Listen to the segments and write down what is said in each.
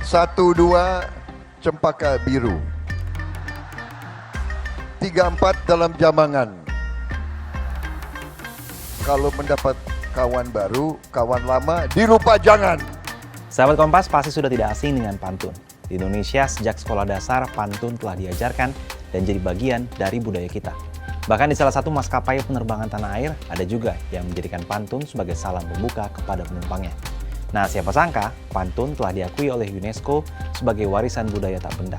12 cempaka biru, 34 dalam jamangan. Kalau mendapat kawan baru, kawan lama dilupa jangan. Sahabat Kompas pasti sudah tidak asing dengan pantun. Di Indonesia sejak sekolah dasar pantun telah diajarkan dan jadi bagian dari budaya kita. Bahkan di salah satu maskapai penerbangan tanah air ada juga yang menjadikan pantun sebagai salam pembuka kepada penumpangnya. Nah, siapa sangka pantun telah diakui oleh UNESCO sebagai warisan budaya tak benda.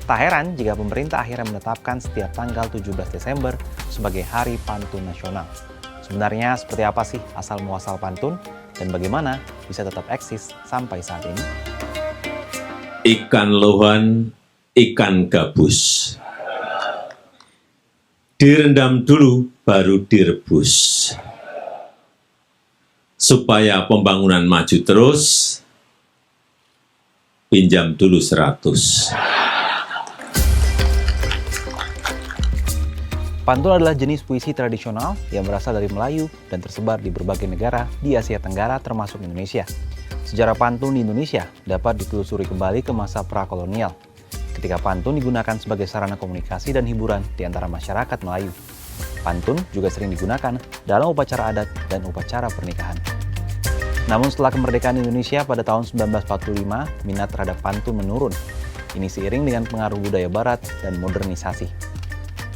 Tak heran jika pemerintah akhirnya menetapkan setiap tanggal 17 Desember sebagai Hari Pantun Nasional. Sebenarnya seperti apa sih asal-muasal pantun dan bagaimana bisa tetap eksis sampai saat ini? Ikan lohan, ikan gabus. Direndam dulu baru direbus. Supaya pembangunan maju terus, pinjam dulu 100. Pantun adalah jenis puisi tradisional yang berasal dari Melayu dan tersebar di berbagai negara di Asia Tenggara termasuk Indonesia. Sejarah pantun di Indonesia dapat ditelusuri kembali ke masa prakolonial, ketika pantun digunakan sebagai sarana komunikasi dan hiburan di antara masyarakat Melayu. Pantun juga sering digunakan dalam upacara adat dan upacara pernikahan. Namun setelah kemerdekaan Indonesia pada tahun 1945, minat terhadap pantun menurun. Ini seiring dengan pengaruh budaya barat dan modernisasi.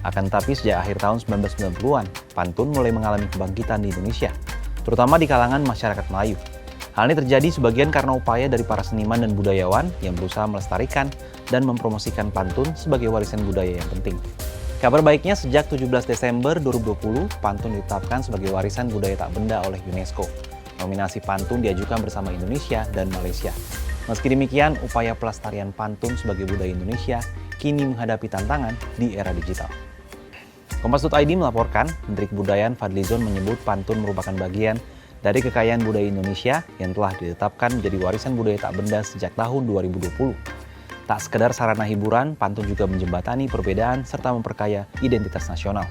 Akan tetapi sejak akhir tahun 1990-an, pantun mulai mengalami kebangkitan di Indonesia, terutama di kalangan masyarakat Melayu. Hal ini terjadi sebagian karena upaya dari para seniman dan budayawan yang berusaha melestarikan dan mempromosikan pantun sebagai warisan budaya yang penting. Kabar baiknya sejak 17 Desember 2020, pantun ditetapkan sebagai warisan budaya tak benda oleh UNESCO. Nominasi pantun diajukan bersama Indonesia dan Malaysia. Meski demikian, upaya pelestarian pantun sebagai budaya Indonesia kini menghadapi tantangan di era digital. Kompas.id melaporkan, Menteri Kebudayaan Fadlizon menyebut pantun merupakan bagian dari kekayaan budaya Indonesia yang telah ditetapkan menjadi warisan budaya tak benda sejak tahun 2020. Tak sekedar sarana hiburan, pantun juga menjembatani perbedaan serta memperkaya identitas nasional.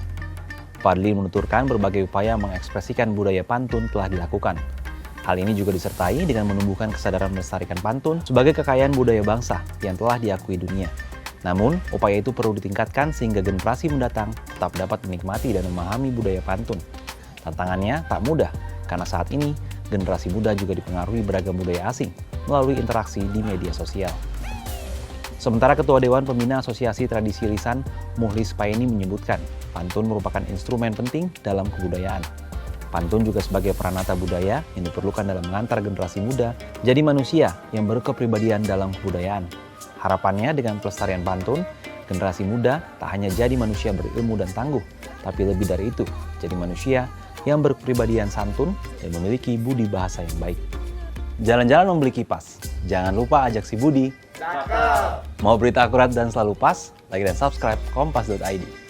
Fadli menuturkan berbagai upaya mengekspresikan budaya pantun telah dilakukan. Hal ini juga disertai dengan menumbuhkan kesadaran melestarikan pantun sebagai kekayaan budaya bangsa yang telah diakui dunia. Namun, upaya itu perlu ditingkatkan sehingga generasi mendatang tetap dapat menikmati dan memahami budaya pantun. Tantangannya tak mudah, karena saat ini generasi muda juga dipengaruhi beragam budaya asing melalui interaksi di media sosial. Sementara Ketua Dewan Pembina Asosiasi Tradisi Lisan, Muhlis Paeni menyebutkan, pantun merupakan instrumen penting dalam kebudayaan. Pantun juga sebagai peranata budaya yang diperlukan dalam mengantar generasi muda jadi manusia yang berkepribadian dalam kebudayaan. Harapannya dengan pelestarian pantun, generasi muda tak hanya jadi manusia berilmu dan tangguh, tapi lebih dari itu, jadi manusia yang berkepribadian santun dan memiliki budi bahasa yang baik. Jalan-jalan membeli kipas, jangan lupa ajak si Budi. Cakep. Mau berita akurat dan selalu pas? Like dan subscribe Kompas.id.